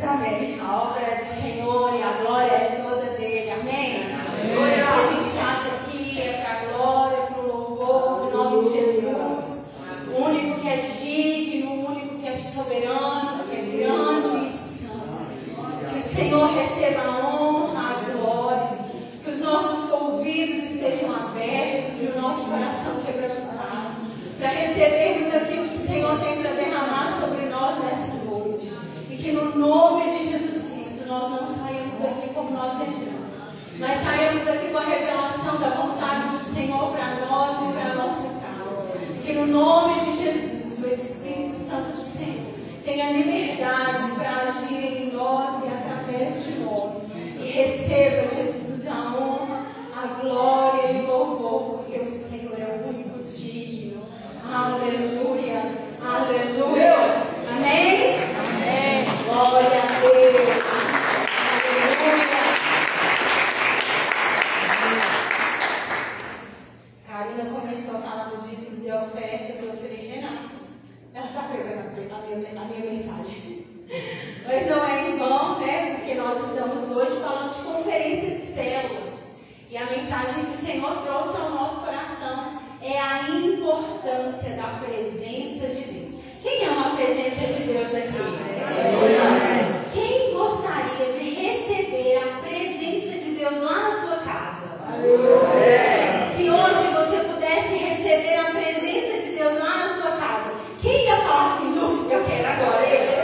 Amém. A obra é do Senhor e a glória é toda dele. Amém? Amém. A gente faz aqui é para a glória, para o louvor do nome de Jesus. O único que é digno, o único que é soberano, que é grande e santo. Que o Senhor receba a honra, a glória. Que os nossos ouvidos estejam abertos e o nosso coração quebrantado. Para recebermos aquilo que o Senhor tem para derramar sobre nós nessa noite. E que no nome de Jesus Cristo nós não saímos daqui como nós entramos, mas saímos daqui com a revelação da vontade do Senhor para nós e para a nossa casa. Que no nome de Jesus o Espírito Santo do Senhor tenha liberdade para agir em nós e através de nós. E receba, Jesus, a honra, a glória e o louvor, porque o Senhor é o único digno. Aleluia, aleluia. Amém? Amém. Glória a Deus. Aleluia. Karina começou a falar do dízimos e ofertas. Eu falei, Renato, ela está pegando a minha mensagem. Mas não é em vão, né? Porque nós estamos hoje falando de conferência de células. E a mensagem que o Senhor trouxe ao nosso coração é a importância da presença de Deus. Quem ama a presença de Deus aqui? Quem gostaria de receber a presença de Deus lá na sua casa? Se hoje você pudesse receber a presença de Deus lá na sua casa, quem ia falar assim, eu quero agora ele?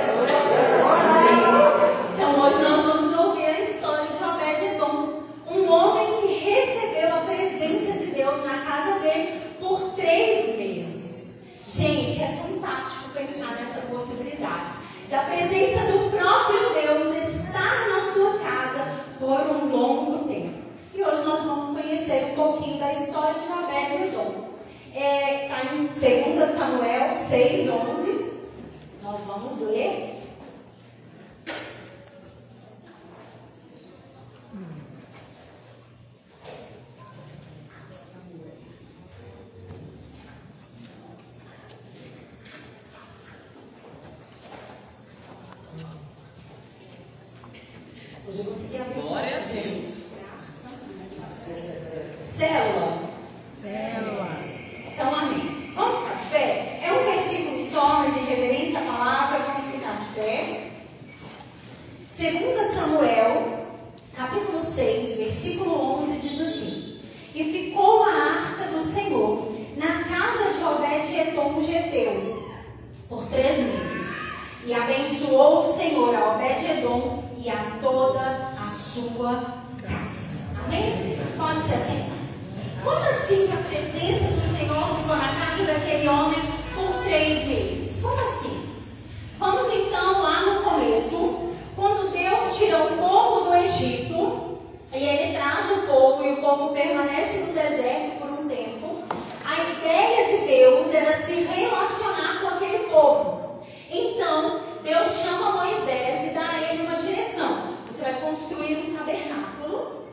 Então hoje nós vamos ouvir a história de Obed-Edom, um homem que recebeu a presença de Deus na casa dele por 3 meses. Gente, é fantástico pensar nessa possibilidade da presença do próprio Deus estar na sua casa por um longo tempo. E hoje nós vamos conhecer um pouquinho da história de Obed-Edom. Está em 2 Samuel 6:11. Nós vamos ler. Hoje eu consegui abrir. Glória a Deus. Célula. Então, amém. Vamos ficar de pé? É um versículo só, mas em reverência à palavra, vamos ficar de pé. 2 Samuel, capítulo 6, versículo 11, diz assim: E ficou a arca do Senhor na casa de Obed-Edom Geteu por 3 meses. E abençoou o Senhor a Obed-Edom e a toda a sua casa. Amém? Pode se assentar. Como assim que a presença do Senhor ficou na casa daquele homem por 3 meses? Como assim? Vamos então lá no começo, quando Deus tira o povo do Egito, e ele traz o povo, e o povo permanece no deserto por um tempo. A ideia de Deus era se relacionar com aquele povo. Então, Deus chama Moisés e dá a ele uma direção. Você vai construir um tabernáculo,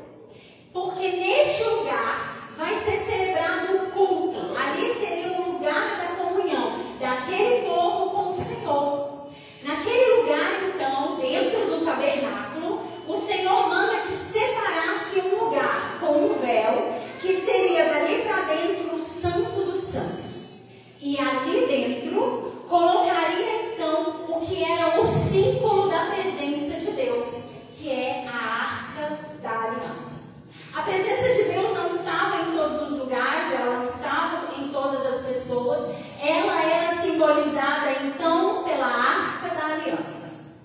porque neste lugar vai ser celebrado um culto. Ali seria o lugar da comunhão daquele povo com o Senhor. Naquele lugar, então, dentro do tabernáculo, o Senhor manda que separasse um lugar com um véu, que seria dali para dentro o Santo dos Santos. E ali dentro colocaria então o que era o símbolo da presença de Deus, que é a Arca da Aliança. A presença de Deus não estava em todos os lugares, ela não estava em todas as pessoas, ela era simbolizada então pela Arca da Aliança.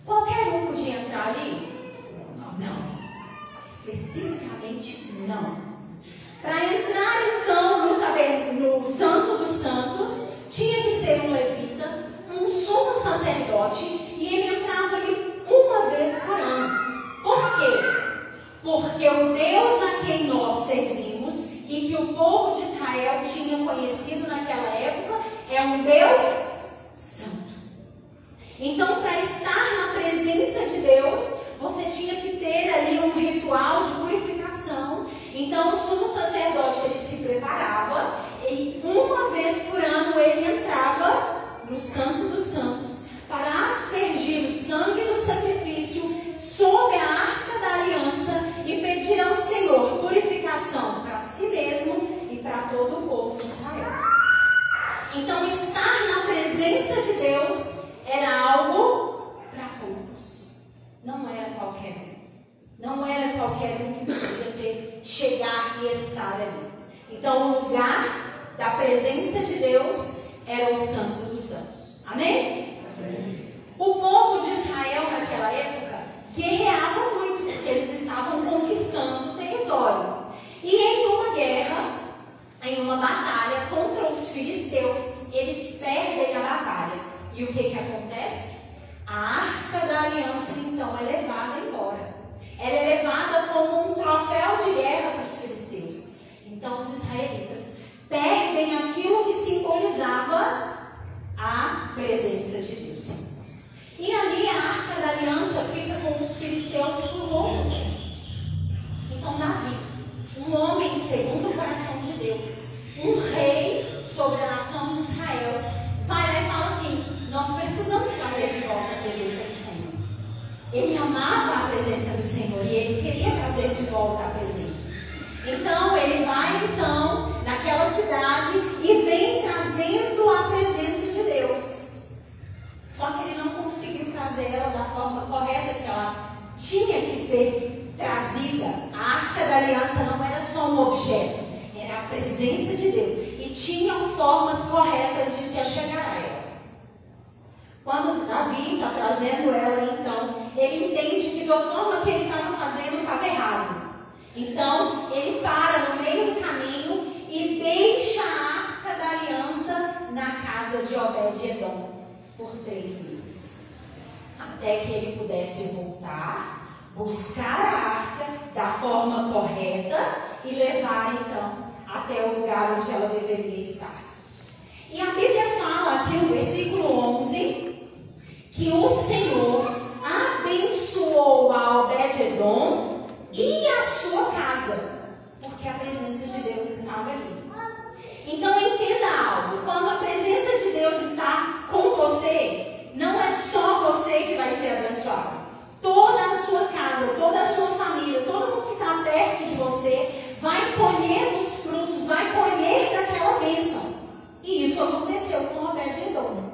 Qualquer um podia entrar ali? Não. Especificamente não. Para entrar então no Santo dos Santos, tinha que ser um levita, um sumo sacerdote, e ele entrava ali uma vez por ano. Por quê? Porque o Deus a quem nós servimos e que o povo de Israel tinha conhecido naquela época é um Deus santo. Então, para estar na presença de Deus, você tinha que ter ali um ritual de purificação. Então, o sumo sacerdote ele se preparava e uma vez por ano ele entrava no Santo dos Santos para aspergir qualquer um. Não era qualquer um que podia chegar e estar ali. Então, o lugar da presença de Deus era o Santo dos Santos. Amém? Amém. O povo de Israel naquela época guerreava muito, porque eles estavam conquistando o território. E em uma guerra, em uma batalha contra os filisteus, eles perdem a batalha. E o que acontece? A Arca da Aliança, então, é levada embora. Ela é levada como um troféu de guerra para os filisteus. Então, os israelitas perdem aquilo que simbolizava a presença de Deus. E ali a Arca da Aliança fica com os filisteus por longo tempo. Então, Davi, um homem segundo o coração de Deus, um rei sobre a nação de Israel, vai lá e fala assim: nós precisamos trazer de volta a presença do Senhor. Ele amava a presença do Senhor e ele queria trazer de volta a presença. Então ele vai naquela cidade e vem trazendo a presença de Deus. Só que ele não conseguiu trazer ela da forma correta que ela tinha que ser trazida. A Arca da Aliança não era só um objeto, era a presença de Deus. E tinham formas corretas de se achegar a ela. Quando Davi está trazendo ela, então, ele entende que da forma que ele estava fazendo estava errado. Então, ele para no meio do caminho e deixa a Arca da Aliança na casa de Obed-Edom por 3 meses. Até que ele pudesse voltar, buscar a arca da forma correta e levar, então, até o lugar onde ela deveria estar. E a Bíblia fala aqui no versículo 11 que o Senhor abençoou a Obed-Edom e a sua casa, porque a presença de Deus estava ali. Então entenda algo: quando a presença de Deus está com você, não é só você que vai ser abençoado. Toda a sua casa, toda a sua família, todo mundo que está perto de você vai colher os frutos, vai colher daquela bênção. E isso aconteceu com Obed-Edom.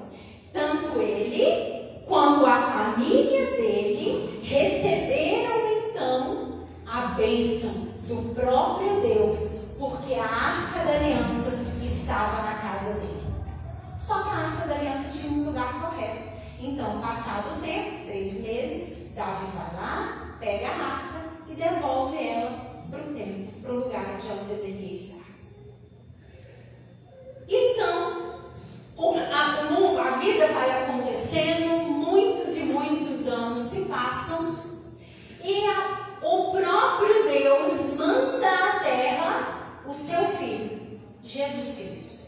Tanto ele quanto a família dele receberam então a bênção do próprio Deus, porque a Arca da Aliança estava na casa dele. Só que a Arca da Aliança tinha um lugar correto. Então, passado o tempo, 3 meses, Davi vai lá, pega a arca e devolve ela para o templo, para o lugar onde ela deveria estar. Então, a vida vai acontecendo, muitos e muitos anos se passam, e o próprio Deus manda à terra o seu Filho, Jesus Cristo.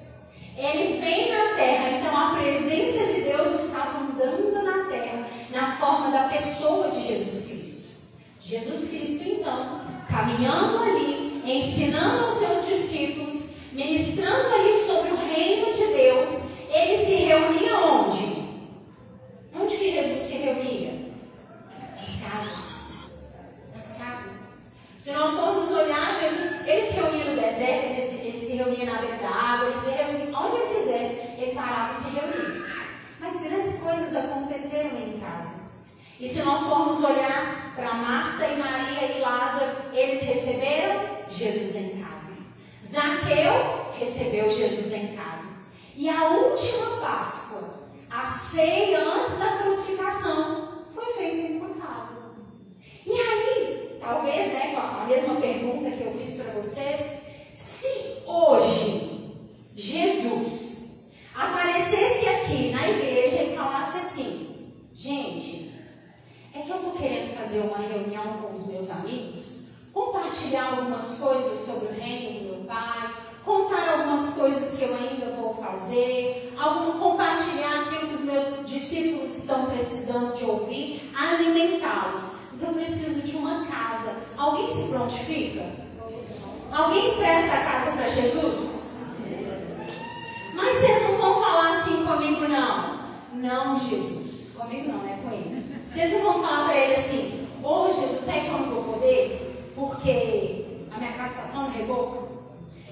Ele vem na terra, então a presença de Deus estava andando na terra, na forma da pessoa de Jesus Cristo. Jesus Cristo, então, caminhando ali, ensinando aos seus discípulos, ministrando ali sobre o reino de Deus, ele se reunia onde? Onde que Jesus se reunia? Nas casas. Nas casas. Se nós formos olhar, Jesus, ele se reunia no deserto, ele se reunia na beira da água, ele se reunia onde ele quisesse, ele parava e se reunia. Mas grandes coisas aconteceram em casas. E se nós formos olhar para Marta e Maria e Lázaro, eles receberam Jesus em casa. Zaqueu recebeu Jesus em casa. E a última Páscoa, a ceia antes da crucificação, foi feita em uma casa. E aí, talvez, a mesma pergunta que eu fiz para vocês, se hoje Jesus aparecesse aqui na igreja e falasse assim: gente, é que eu estou querendo fazer uma reunião com os meus amigos, compartilhar algumas coisas sobre o reino do meu Pai, contar algumas coisas que eu ainda vou fazer, compartilhar aquilo que os meus discípulos estão precisando de ouvir, alimentá-los. Mas eu preciso de uma casa. Alguém se prontifica? Alguém empresta a casa para Jesus? Mas vocês não vão falar assim comigo, não. Não, Jesus. Comigo não, né? Com ele. Vocês não vão falar para ele assim: ô Jesus, é que eu não vou poder? Porque a minha casa está só no reboco?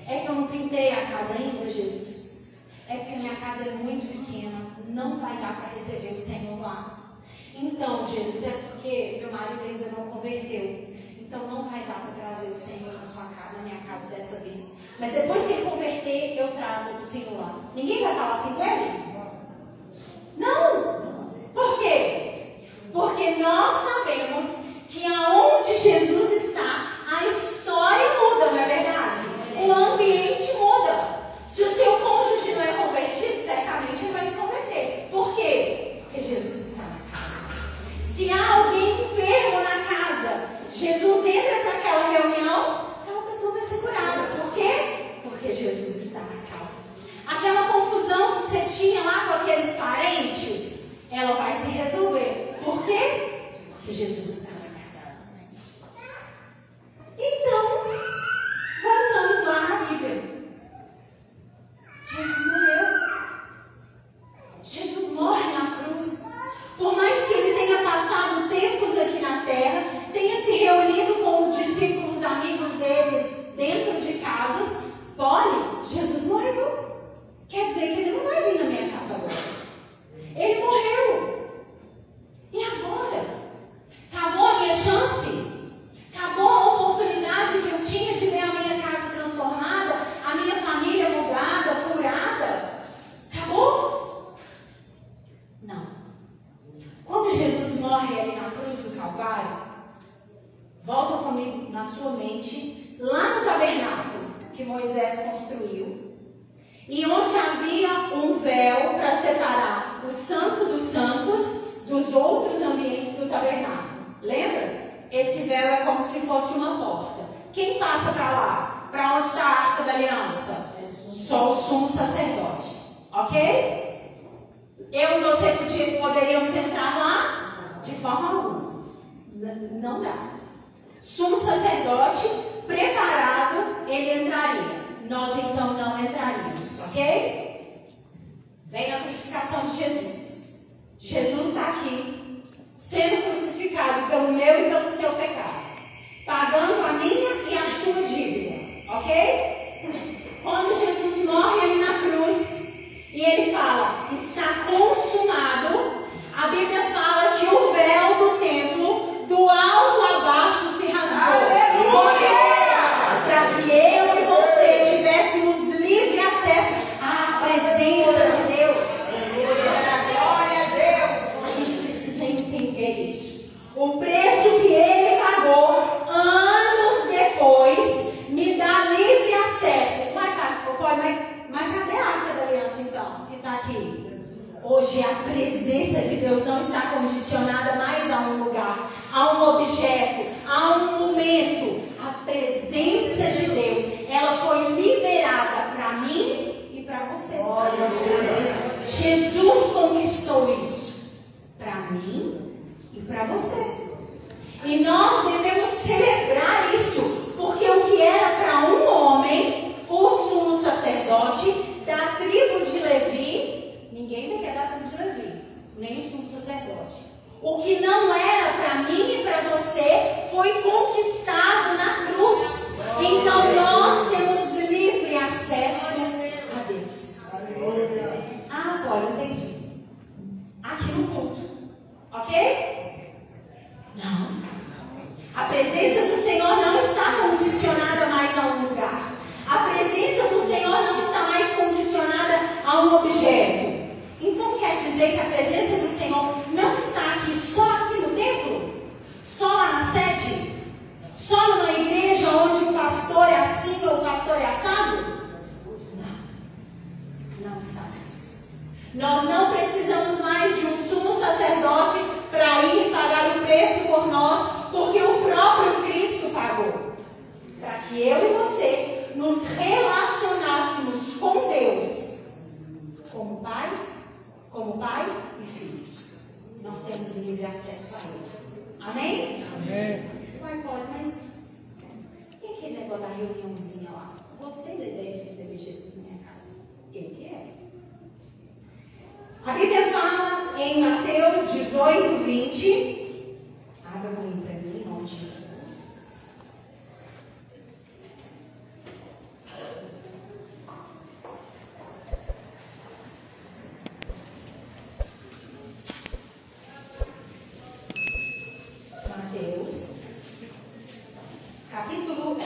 É que eu não pintei a casa ainda, Jesus? É porque a minha casa é muito pequena, não vai dar para receber o Senhor lá. Então, Jesus, é porque meu marido ainda não converteu. Então não vai dar para trazer o Senhor na sua casa, na minha casa dessa vez. Mas depois que ele converter, eu trago o Senhor lá. Ninguém vai falar assim com ele? Não! Por quê? Porque nós sabemos que aonde Jesus está, a história muda, não é verdade? O ambiente muda. Se o seu cônjuge não é convertido, certamente ele vai se converter. Por quê? Porque Jesus está na casa. Se há alguém enfermo na casa, Jesus entra para aquela reunião, aquela pessoa vai ser curada. Por quê? Porque Jesus está na casa. Aquela confusão que você tinha lá com aqueles parentes, ela vai se resolver. Por quê? Porque Jesus está na casa. Então, voltamos lá na Bíblia. Jesus morreu. Jesus morre na cruz. Por mais que ele tenha passado tempos aqui na terra, tenha se reunido com os discípulos amigos deles dentro de casas, olha, Jesus morreu. Quer dizer que ele não vai vir na minha casa agora. Ele morreu. E agora? Acabou a minha chance? Acabou a oportunidade que eu tinha de ver a minha casa transformada, a minha família mudada, curada? Acabou? Não. Quando Jesus morre ali na cruz do Calvário, volta comigo na sua mente, lá no tabernáculo que Moisés construiu, e onde havia um véu para separar o Santo dos Santos dos outros ambientes do tabernáculo. Lembra? Esse véu é como se fosse uma porta. Quem passa para lá? Para onde está a Arca da Aliança? Só o sumo sacerdote. Ok? Eu e você poderíamos entrar lá? De forma alguma. Não dá. Sumo sacerdote preparado, ele entraria. Nós então não entraríamos, ok? Vem a crucificação de Jesus. Jesus está aqui, sendo crucificado pelo meu e pelo seu pecado, pagando a minha e a sua dívida, ok? Quando Jesus morre ali na cruz e ele fala, está consumado, a Bíblia fala que o véu do templo, do alto a baixo, se rasgou. Para que eu e você tivéssemos livre acesso à presença de Deus. Glória a Deus. A gente precisa entender isso. O preço que ele pagou anos depois me dá livre acesso. Mas cadê a Arca da Aliança então? Que está aqui. Hoje a presença de Deus não está condicionada mais a um lugar, a um objeto, a um momento. A presença de Deus, ela foi liberada para mim e para você. Jesus conquistou isso para mim e para você. E nós devemos celebrar isso, porque o que era para um homem, o sumo sacerdote da tribo de Levi, ninguém daqui é da tribo de Levi, nem o sumo sacerdote. O que não era para mim e para você foi conquistado na cruz. Então nós temos livre acesso a Deus. Ah, agora entendi. Aqui no culto, ok? Não. A presença do Senhor não está condicionada mais a um lugar. A presença do Senhor não está mais condicionada a um objeto. Então quer dizer que a presença do Senhor não está aqui só aqui no templo? Só lá na sede? Só numa igreja onde o pastor é assim ou o pastor é assado? Não. Não está mais. Nós não precisamos mais de um sumo sacerdote para ir pagar o preço por nós, porque o próprio Cristo pagou. Para que eu e você nos relacionássemos com Deus como pais, como pai e filhos. Nós temos livre acesso a Ele. Amém? Amém. Vai, pode, mas e aquele negócio da reuniãozinha lá? Gostei da ideia de receber Jesus na minha casa. Eu quero. A Bíblia fala em Mateus 18, 20. Abra aí para mim, em nome de Jesus.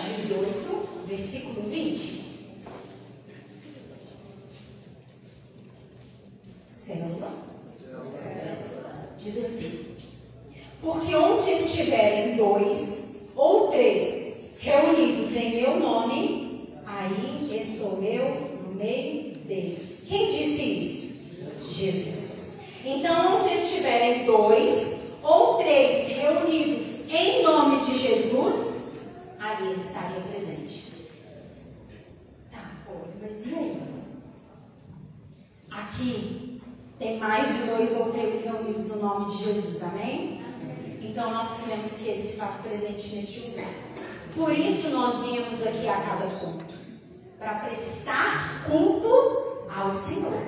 18, versículo 20. Célula. Diz assim: porque onde estiverem 2 ou 3 reunidos em meu nome, aí estou eu no meio deles. Quem disse isso? Jesus. Então, onde estiverem 2 ou 3 reunidos em nome de Jesus, ali ele estaria presente. Tá, mas e aí? Aqui tem mais de 2 ou 3 reunidos no nome de Jesus, amém? Então nós queremos que ele se faça presente neste lugar. Por isso nós viemos aqui a cada culto, para prestar culto ao Senhor,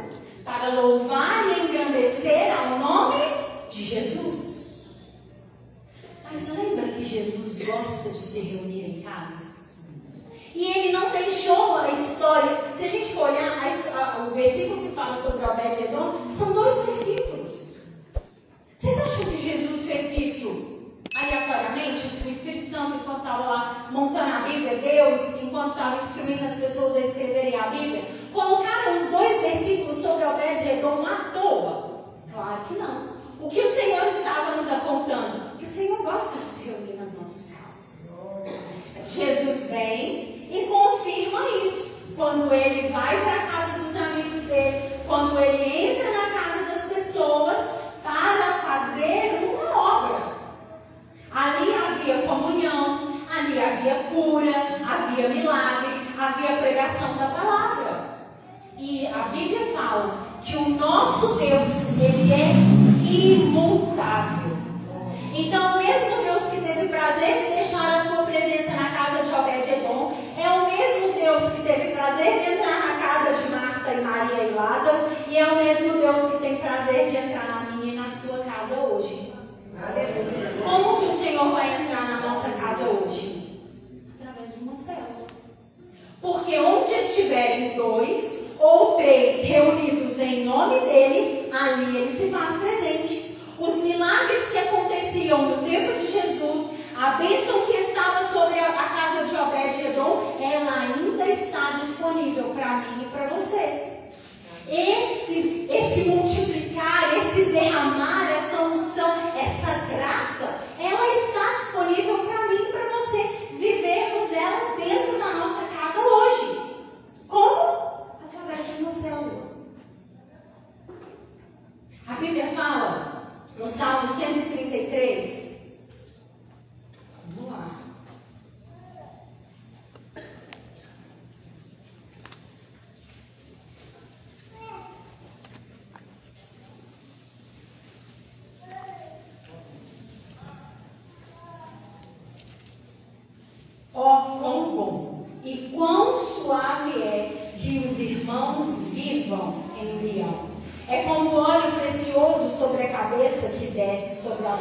para louvar e engrandecer ao nome de Jesus. Mas lembra que Jesus gosta de se reunir em casas? E ele não deixou a história. Se a gente for olhar o versículo que fala sobre Obed-Edom, são 2 versículos. Vocês acham que Jesus fez isso aleatoriamente? O Espírito Santo, enquanto estava lá montando a Bíblia, Deus, enquanto estava instruindo as pessoas a escreverem a Bíblia, colocaram os 2 versículos sobre Obed-Edom à toa? Claro que não. O que o Senhor estava nos apontando? Que o Senhor gosta de se reunir nas nossas casas. Jesus vem e confirma isso. Quando ele vai para a casa dos amigos dele, quando ele entra na casa das pessoas para fazer uma obra. Ali havia comunhão, ali havia cura, havia milagre, havia pregação da palavra. E a Bíblia fala que o nosso Deus, ele é imutável. Então, o mesmo Deus que teve prazer de deixar a sua presença na casa de Obed-Edom, é o mesmo Deus que teve prazer de entrar na casa de Marta e Maria e Lázaro, e é o mesmo Deus que tem prazer de entrar na minha e na sua casa hoje. Aleluia. Como que o Senhor vai entrar na nossa casa hoje? Através de uma célula. Porque onde estiverem 2 ou 3 reunidos em nome dele, ali ele se faz presente. Os milagres que aconteciam no tempo de Jesus, a bênção que estava sobre a casa de Obed-Edom, ela ainda está disponível para mim e para você. Esse multiplicar, esse derramar, essa unção, essa graça, ela está disponível para mim e para você vivermos ela dentro da nossa casa hoje. Como? Através de uma célula. A Bíblia fala no Salmo 133. Vamos lá. Ó, quão bom e quão suave é que os irmãos vivam em união. É como óleo precioso sobre a cabeça que desce sobre a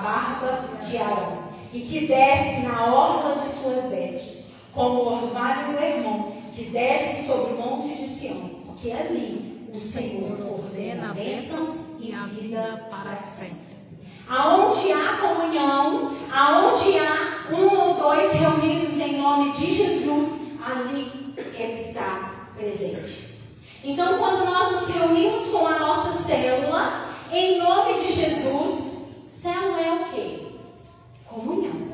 barba de Arão, e que desce na orla de suas vestes, como o orvalho do Hermon, que desce sobre o monte de Sião, porque ali o Senhor ordena a bênção e a vida para sempre. Aonde há comunhão, aonde há 1 ou 2 reunidos em nome de Jesus, ali ele está presente. Então, quando nós nos reunimos com a nossa célula, em nome de Jesus, célula é o quê? Comunhão.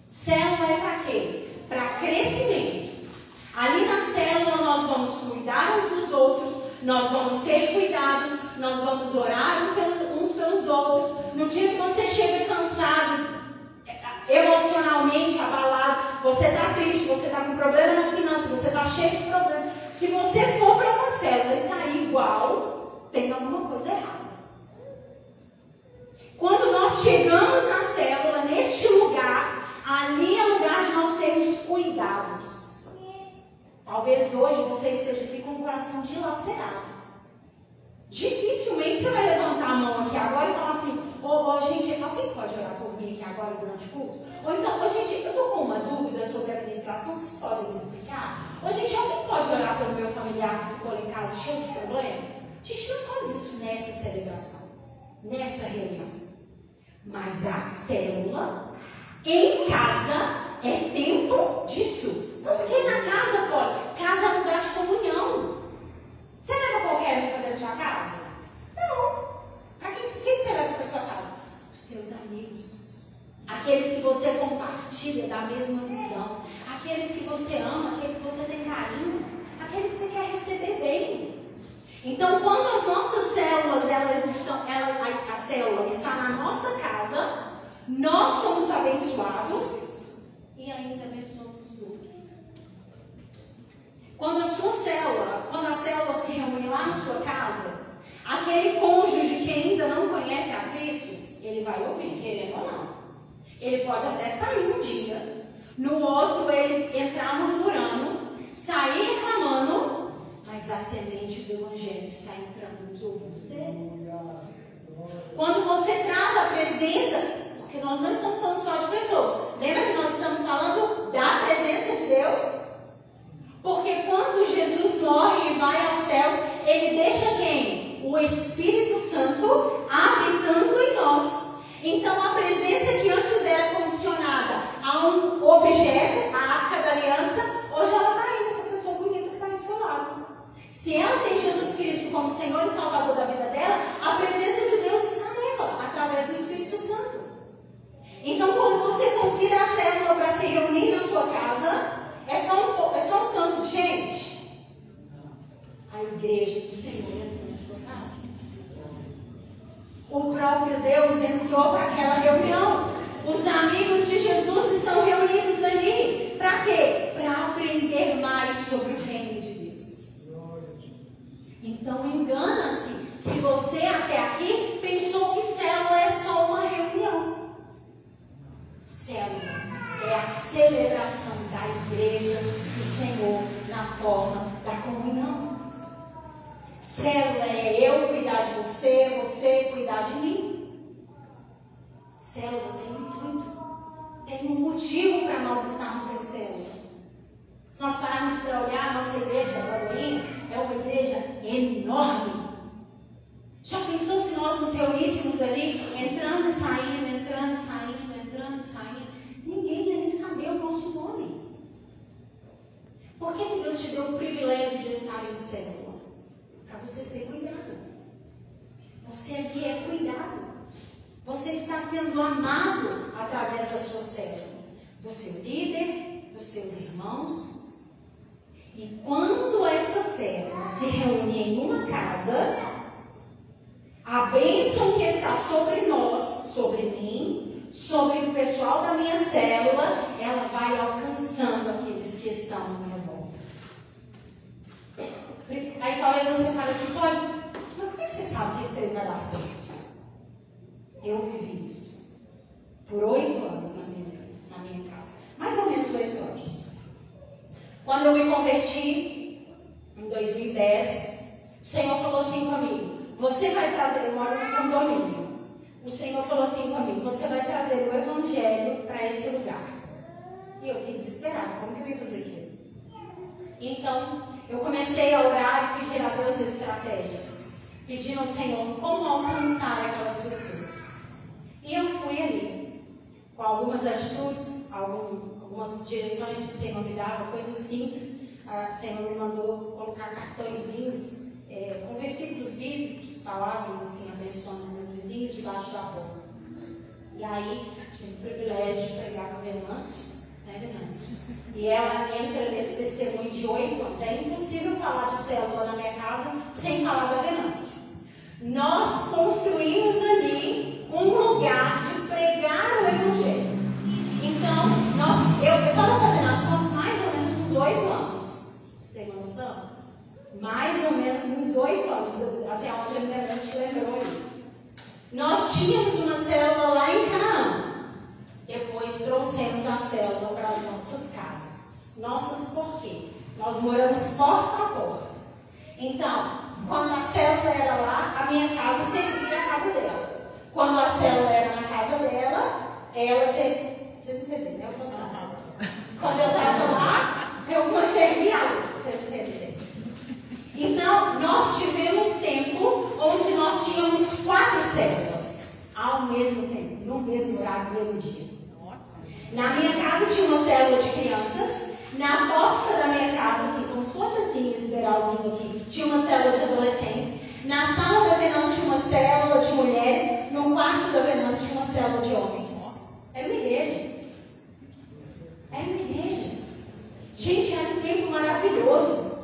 Célula é para quê? Para crescimento. Ali na célula nós vamos cuidar uns dos outros, nós vamos ser cuidados, nós vamos orar uns pelos outros. No dia que você chega cansado, emocionalmente abalado, você está triste, você está com problema na finança, você está cheio de problemas. Se você for para uma célula e sair igual, tem alguma coisa errada. Quando nós chegamos na célula, neste lugar, ali é lugar de nós sermos cuidados. Talvez hoje você esteja aqui com o coração dilacerado. Dificilmente você vai levantar a mão aqui agora e falar assim: ô, gente, alguém pode orar por mim aqui agora durante o culto? Ou então, ô, gente, eu estou com uma dúvida sobre a administração, vocês podem me explicar? Ô, gente, alguém pode orar pelo meu familiar que ficou lá em casa cheio de problema? A gente não faz isso nessa celebração, nessa reunião. Mas a célula, em casa, é tempo disso. Porque na casa, pode. Casa é lugar de comunhão. Você leva qualquer um para sua casa? Não. Para quem você leva para sua casa? Os seus amigos. Aqueles que você compartilha da mesma visão. Aqueles que você ama, aqueles que você tem carinho. Aqueles que você quer receber bem. Então, quando as nossas células, a célula está na nossa casa, nós somos abençoados e ainda abençoamos os outros. Quando a célula se reúne lá na sua casa, aquele cônjuge que ainda não conhece a Cristo, ele vai ouvir, querendo ou não. Ele pode até sair um dia, no outro ele entrar murmurando, sair reclamando, mas a semente do Evangelho está entrando nos ouvidos dele. Quando você traz a presença, porque nós não estamos falando só de pessoas, lembra que nós estamos falando da presença de Deus? Porque quando Jesus morre e vai aos céus, ele deixa quem? O Espírito Santo habitando em nós. Então a presença que antes era condicionada a um objeto, a Arca da Aliança, hoje ela está aí, essa pessoa bonita que está ao seu lado. Se ela tem Jesus Cristo como Senhor e Salvador da vida dela, a presença de Deus está nela, através do Espírito Santo. Então, quando você convida a célula para se reunir na sua casa, é só um tanto de gente. A igreja do Senhor entrou na sua casa. O próprio Deus entrou para aquela reunião. Os amigos de Jesus estão reunidos ali. Para quê? Para aprender mais sobre o reino de Deus. Então, engana-se se você até aqui pensou que célula é só uma reunião. Célula é a celebração da igreja do Senhor na forma da comunhão. Célula é eu cuidar de você, você cuidar de mim. Célula tem um intuito, tem um motivo para nós estarmos em célula. Se nós pararmos para olhar, a nossa igreja, a Baroinha, é uma igreja enorme. Já pensou se nós nos reuníssemos ali, entrando e saindo, entrando e saindo, entrando e saindo? Ninguém ia nem saber o nosso nome. Por que Deus te deu o privilégio de estar em célula? Para você ser cuidado. Você aqui é cuidado. Você está sendo amado através da sua célula, do seu líder, dos seus irmãos. E quando essa célula se reúne em uma casa, a bênção que está sobre nós, sobre mim, sobre o pessoal da minha célula, ela vai alcançando aqueles que estão à minha volta. Aí talvez você fale assim, olha, mas por que você sabe que isso aí vai dar certo? Eu vivi isso por 8 anos na minha casa. Mais ou menos 8 anos. Quando eu me converti, em 2010, o Senhor falou assim comigo, você vai trazer, eu moro no condomínio. O Senhor falou assim comigo, você vai trazer o Evangelho para esse lugar. E eu fiquei desesperada, como que eu ia fazer aquilo? Então, eu comecei a orar e pedir a Deus estratégias. Pedindo ao Senhor como alcançar aquelas pessoas. E eu fui ali, com algumas atitudes, algumas direções que o Senhor me dava, coisas simples. O Senhor me mandou colocar cartõezinhos com versículos bíblicos, palavras assim, abençoando os meus vizinhos debaixo da porta. E aí, tive o privilégio de pregar com a Venâncio, né, Venâncio? E ela entra nesse testemunho de 8 anos. É impossível falar de célula na minha casa sem falar da Venâncio. Nós construímos ali um lugar de pregar o Evangelho. Então, eu estava fazendo as contas mais ou menos uns 8 anos. Você tem uma noção? Mais ou menos uns 8 anos, até onde a minha mente lembrou ali. Nós tínhamos uma célula lá em Canaã. Depois trouxemos a célula para as nossas casas. Nossas por quê? Nós moramos porta a porta. Então, quando a célula era lá, a minha casa servia a casa dela. Quando a célula era na casa dela, ela servia. Vocês entenderam, né? Quando eu estava lá, uma servia a outra. Vocês entenderam? Então, nós tivemos tempo onde nós tínhamos 4 células ao mesmo tempo, no mesmo horário, no mesmo dia. Na minha casa tinha uma célula de crianças. Na porta da minha casa, assim, como se fosse assim, esse veralzinho aqui, tinha uma célula de adolescentes. Na sala da Venâncio tinha uma célula de mulheres. No quarto da Venâncio tinha uma célula de homens. Era uma igreja. Era uma igreja. Gente, era um tempo maravilhoso.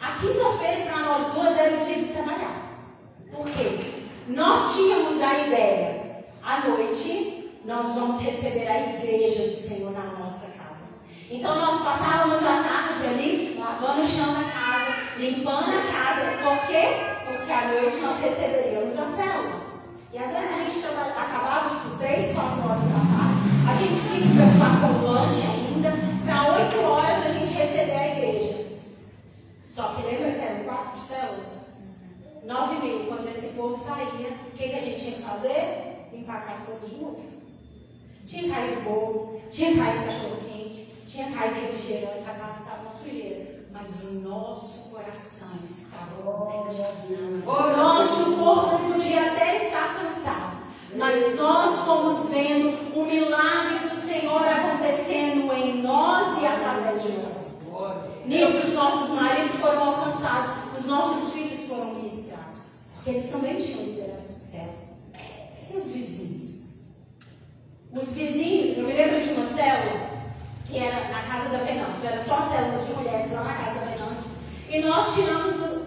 A quinta-feira para nós duas era o dia de trabalhar. Por quê? Nós tínhamos a ideia, à noite, nós vamos receber a igreja do Senhor na nossa casa. Então nós passávamos a tarde ali, lavando o chão da casa, limpando a casa. Por quê? Porque à noite nós receberíamos a célula. E às vezes a gente acabava tipo 3, 4 horas da tarde. A gente tinha que preocupar com o lanche ainda. Para 8 horas a gente receber a igreja. Só que lembra que eram 4 células? 9h30, quando esse povo saía, o que a gente tinha que fazer? Limpar a casa toda de novo. Tinha caído bolo, tinha caído cachorro-quente, tinha caído refrigerante, a casa estava uma sujeira. Mas o nosso coração estava conectado. O nosso corpo podia até estar cansado, mas nós fomos vendo o milagre do Senhor acontecendo em nós e através de nós. Nisso os nossos maridos foram alcançados, os nossos filhos foram ministrados, porque eles também tinham liderança do céu. E os vizinhos? Os vizinhos, eu me lembro de uma célula que era na casa da Venâncio, era só a célula de mulheres lá na casa da Venâncio, e nós tiramos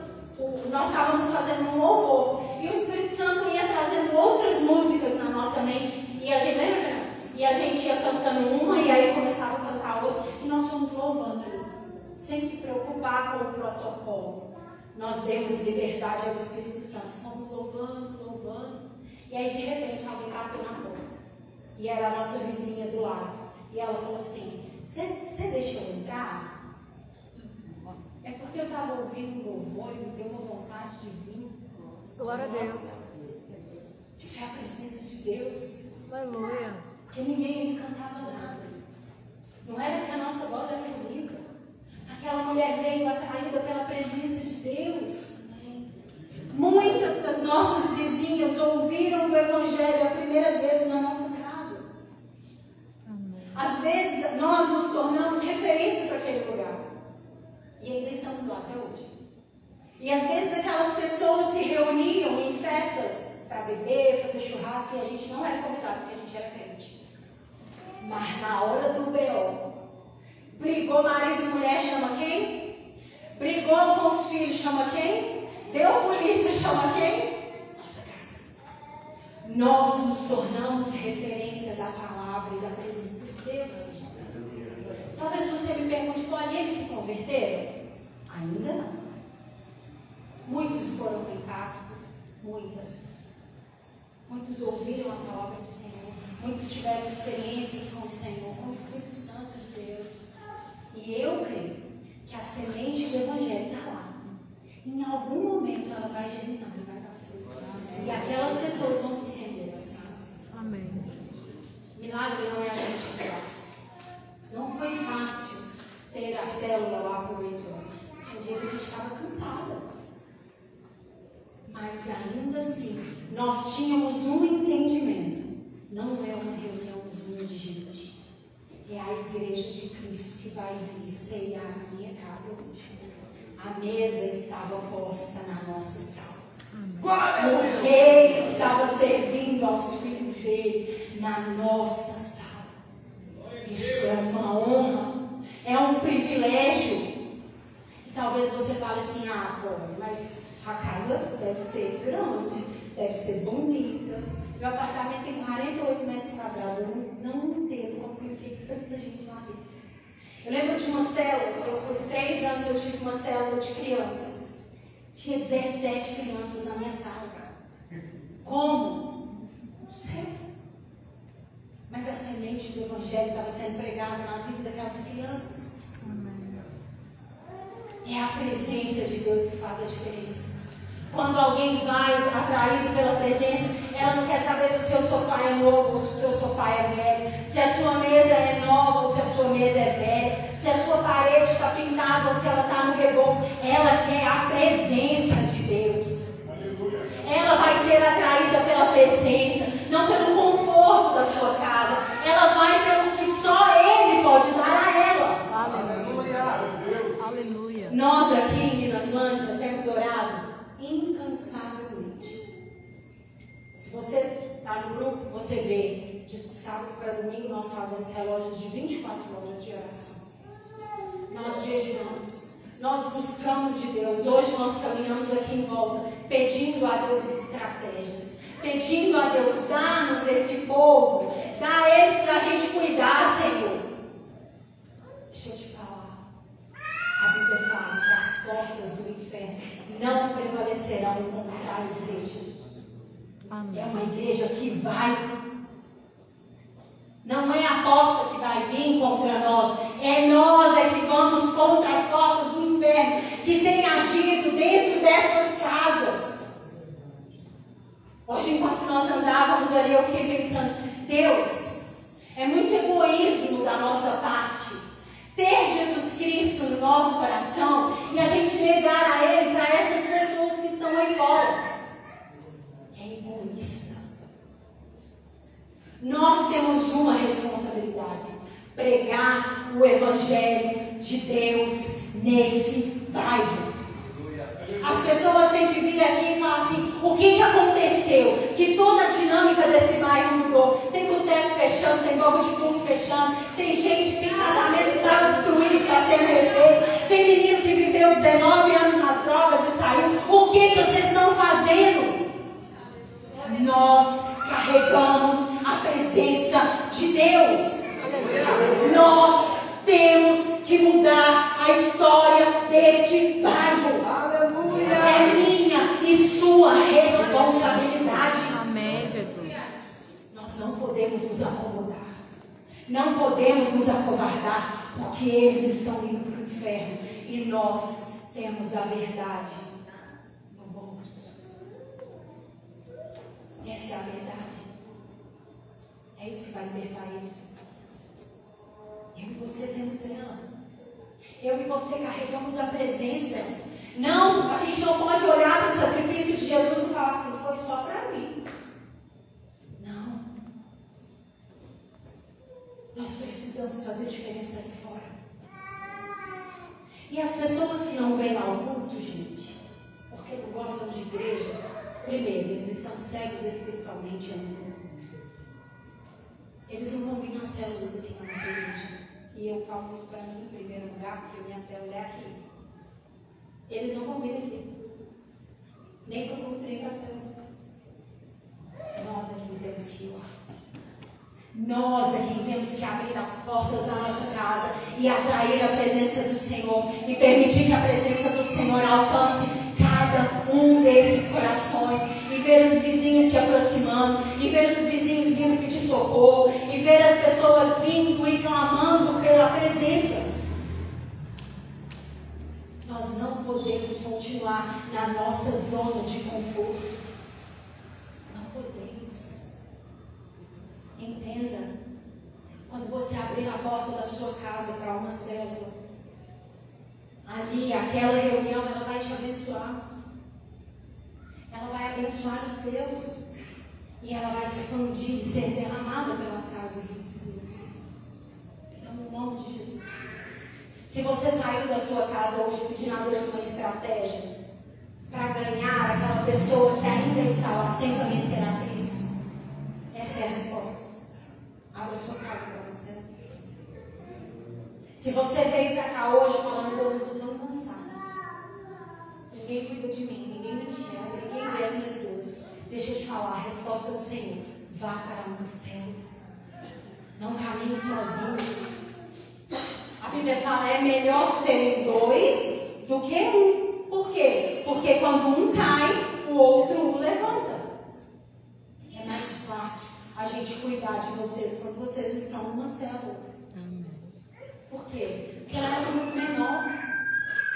nós estávamos fazendo um louvor, e o Espírito Santo ia trazendo outras músicas na nossa mente, e a gente, lembra, Venâncio? E a gente ia cantando uma, e aí começava a cantar outra, e nós fomos louvando, sem se preocupar com o protocolo. Nós demos liberdade ao Espírito Santo, fomos louvando, louvando, e aí de repente alguém bateu na porta, e era a nossa vizinha do lado, e ela falou assim: você deixa eu entrar? É porque eu estava ouvindo um louvor e me deu uma vontade de vir. Glória a Deus. Isso é a presença de Deus. Aleluia. Porque ninguém me cantava nada. Não era porque a nossa voz era bonita. Aquela mulher veio atraída pela presença de Deus. Muitas das nossas vizinhas ouviram o Evangelho a primeira vez na nossa casa. Às vezes nós nos tornamos referência para aquele lugar. E ainda estamos lá até hoje. E às vezes aquelas pessoas se reuniam em festas para beber, fazer churrasco, e a gente não era convidado porque a gente era crente. Mas na hora do B.O., brigou marido e mulher, chama quem? Brigou com os filhos, chama quem? Deu polícia, chama quem? Nossa casa. Nós nos tornamos referência da palavra e da presença de Deus. Talvez você me pergunte: Tony, eles se converteram? Ainda não. Muitos foram para o impacto, muitos ouviram a palavra do Senhor, muitos tiveram experiências com o Senhor, com o Espírito Santo de Deus. E eu creio que a semente do Evangelho está lá. Em algum momento ela vai germinar e vai dar frutos. E aquelas pessoas vão se render ao Senhor. Amém. Milagre não é a gente que faz. Não foi fácil ter a célula lá por 8 anos. Tinha um dia que a gente estava cansada. Mas ainda assim, nós tínhamos um entendimento. Não é uma reuniãozinha de gente. É a igreja de Cristo que vai vir ceiar na minha casa hoje. A mesa estava posta na nossa sala. O rei estava servindo aos filhos dele na nossa sala. Isso é uma honra, é um privilégio. E talvez você fale assim: ah, pô, mas a casa deve ser grande, deve ser bonita. Meu apartamento tem 48 metros quadrados. Eu não entendo como que fica tanta gente lá dentro. Eu lembro de uma célula, por 3 anos eu tive uma célula de crianças. Tinha 17 crianças na minha sala. Como? Não sei. Mas a semente do Evangelho estava sendo pregada na vida daquelas crianças. É a presença de Deus que faz a diferença. Quando alguém vai atraído pela presença, ela não quer saber se o seu sofá é novo ou se o seu sofá é velho, se a sua mesa é nova ou se a sua mesa é velha, se a sua parede está pintada ou se ela está no reboco. Ela quer a presença de Deus. Ela vai ser atraída pela presença, não pelo conforto da sua casa. Ela vai pelo que só sábado à noite. Se você está no grupo, você vê, de sábado para domingo nós fazemos relógios de 24 horas de oração. Nós jejuamos, nós buscamos de Deus. Hoje nós caminhamos aqui em volta, pedindo a Deus estratégias, pedindo a Deus, dá-nos esse povo, dá eles para a gente cuidar, Senhor. Deixa eu te falar, a Bíblia fala que as portas do inferno não prevalecerão contra a igreja. Amém. É uma igreja que vai. Não é a porta que vai vir contra nós, é nós que vamos contra as portas do inferno que tem agido dentro dessas casas. Hoje, enquanto nós andávamos ali, eu fiquei pensando, Deus, é muito egoísmo da nossa parte ter Jesus Cristo no nosso coração e a gente negar a Ele para essas pessoas que estão aí fora. É egoísta. Nós temos uma responsabilidade: pregar o Evangelho de Deus nesse bairro. As pessoas têm que vir aqui e falar assim: o que aconteceu? Que toda a dinâmica desse bairro mudou. Tem boteco fechando, tem boca de fumo fechando, tem gente que tem casamento que está destruído, que está sendo refeito, tem menino que viveu 19 anos nas drogas e saiu. O que vocês estão fazendo? Nós carregamos a presença de Deus. Nós temos que mudar a história deste bairro. Aleluia. É minha e sua responsabilidade. Amém, Jesus. Nós não podemos nos acomodar. Não podemos nos acovardar, porque eles estão indo para o inferno e nós temos a verdade no bolso. Essa é a verdade. É isso que vai libertar eles. Eu e você temos ela. Eu e você carregamos a presença. Não, a gente não pode olhar para o sacrifício de Jesus e falar assim: foi só para mim. Não. Nós precisamos fazer diferença aqui fora. E as pessoas que não vêm ao culto, gente, porque não gostam de igreja, primeiro, eles estão cegos espiritualmente. Eles não vão vir nas células aqui na nossa igreja. E eu falo isso para mim em primeiro lugar, porque minha célula é aqui. Eles não vão vir aqui. Nem para o culto, nem para a célula. Nós é quem temos que ir. Nós é quem temos que abrir as portas da nossa casa e atrair a presença do Senhor. E permitir que a presença do Senhor alcance cada um desses corações. E ver os vizinhos se aproximando. E ver os vizinhos vindo pedir socorro. E ver as pessoas vindo e clamando pela presença. Nós não podemos continuar na nossa zona de conforto. Não podemos. Entenda. Quando você abrir a porta da sua casa para uma célula, ali, aquela reunião, ela vai te abençoar. Ela vai abençoar os seus. E ela vai expandir e ser derramada pelas casas dos vizinhos. Então, no nome de Jesus. Se você saiu da sua casa hoje pedindo a Deus uma estratégia para ganhar aquela pessoa que ainda está lá sem conhecer a Cristo, essa é a resposta. Abra sua casa para você. Se você veio para cá hoje falando: Deus, eu estou tão cansada. Ninguém cuida de mim, ninguém me enxerga, ninguém vê as minhas dores. Deixa eu te falar, a resposta do Senhor: vá para uma célula. Não caminhe sozinho. A Bíblia fala: é melhor serem dois do que um. Por quê? Porque quando um cai, o outro o levanta. É mais fácil a gente cuidar de vocês quando vocês estão numa célula. Por quê? Porque ela é um grupo menor.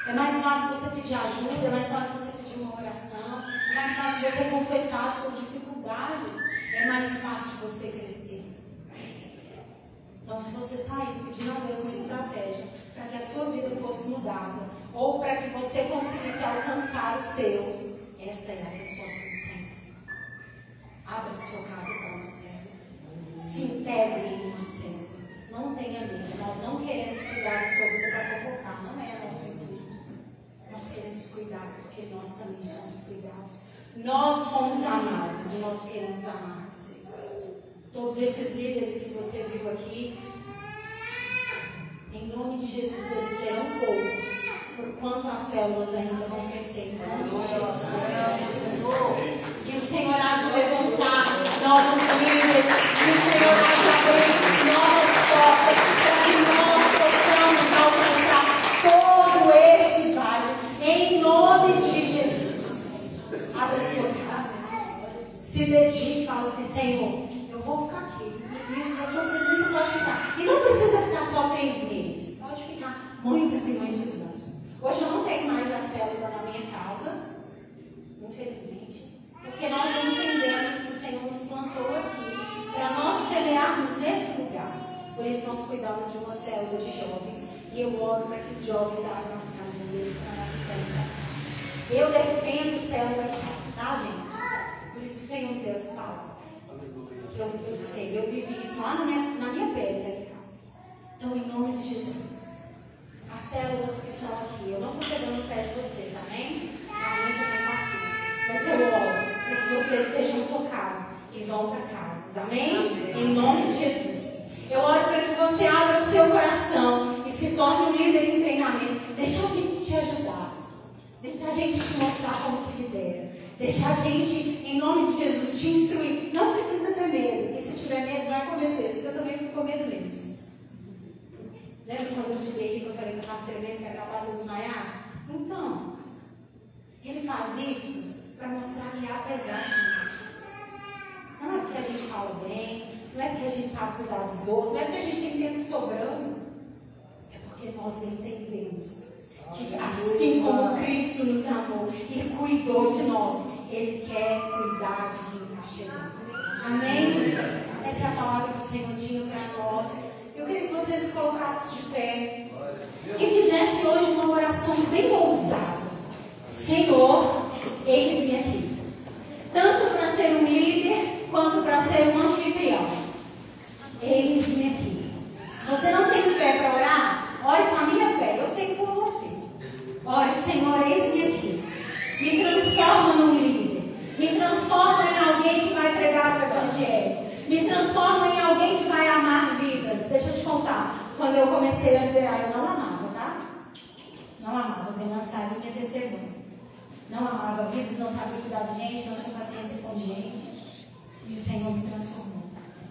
É mais fácil você pedir ajuda, é mais fácil você pedir uma oração, é mais fácil você confessar as suas dificuldades, é mais fácil você crescer. Então, se você sair pedindo a Deus uma estratégia para que a sua vida fosse mudada, ou para que você conseguisse alcançar os seus, essa é a resposta do Senhor. Abra sua casa para uma célula. Se integre em uma célula. Não tenha medo. Nós não queremos cuidar da sua vida para fofocar. Não é nosso intuito. Nós queremos cuidar porque nós também somos cuidados. Nós fomos amados e nós queremos amar vocês. Todos esses líderes que você viu aqui, em nome de Jesus, eles serão poucos, porquanto as células ainda vão crescer. Em nome de Jesus. Que o Senhor há de levantar novos líderes, que o Senhor há de abrir novas portas, para que nós possamos alcançar todo esse vale. Em nome de Jesus. Abra sua casa, se dedique e fala assim: Senhor, eu vou ficar aqui. Na sua presença pode ficar. E não precisa ficar só 3 meses. Pode ficar muitos e muitos anos. Hoje eu não tenho mais a célula na minha casa, infelizmente, porque nós não entendemos que o Senhor nos plantou aqui para nós semearmos nesse lugar. Por isso nós cuidamos de uma célula de jovens. E eu oro para que os jovens abram as casas deles para nossa célula. Eu defendo célula em casa, tá, gente? Por isso que o Senhor me deu essa palavra. Eu sei, eu vivi isso lá na minha pele, lá em casa. Então, em nome de Jesus, as células que estão aqui, eu não estou pegando o pé de vocês, amém? A minha também está aqui. Mas eu oro para que vocês sejam tocados e vão para casa, amém? Em nome de Jesus. Eu oro para que você abra o seu coração e se torne um líder em treinamento. Deixa a gente te ajudar. Deixa a gente te mostrar como que lidera. Deixa a gente, em nome de Jesus, te instruir. Não precisa ter medo. E se tiver medo, vai com medo mesmo. Eu também fico com medo mesmo. Lembra quando eu estudei aqui que eu falei que eu estava tremendo, que era capaz de desmaiar? Então, ele faz isso para mostrar que apesar de nós. Não é porque a gente fala bem, não é porque a gente sabe cuidar dos outros, não é porque a gente tem tempo sobrando. É porque nós entendemos que assim como Cristo nos amou e cuidou de nós, Ele quer cuidar de quem está chegando. Amém? Essa é a palavra que o Senhor tinha para nós. Eu queria que vocês se colocassem de pé e fizessem hoje uma oração bem ousada. Senhor, eis-me aqui. Tanto para ser um líder, quanto para ser um anfitrião. Eis-me aqui. Se você não tem fé para orar, ore com a minha fé. Eu tenho por você. Ore, Senhor, eis-me aqui. Me transforma num líder. Me transforma em alguém que vai pregar o Evangelho. Me transforma em alguém que vai amar vidas. Deixa eu te contar. Quando eu comecei a liderar, eu não amava, tá? Não amava. Eu lançar minha testemunha. Não amava vidas, não sabia cuidar de gente, não tinha paciência com gente. E o Senhor me transformou.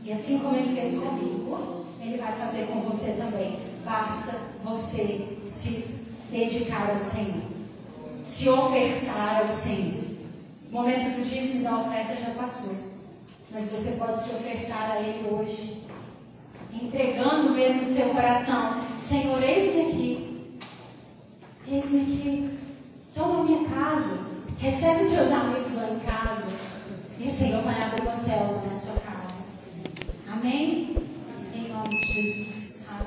E assim como Ele fez comigo, Ele vai fazer com você também. Basta você se dedicar ao Senhor, se ofertar ao Senhor. O momento do dízimo da oferta já passou, mas você pode se ofertar a Ele hoje, entregando mesmo o seu coração. Senhor, eis-me aqui, toma a minha casa, recebe os seus amigos lá em casa, e o Senhor vai abrir uma célula na sua casa. Amém? Em nome de Jesus. Amém.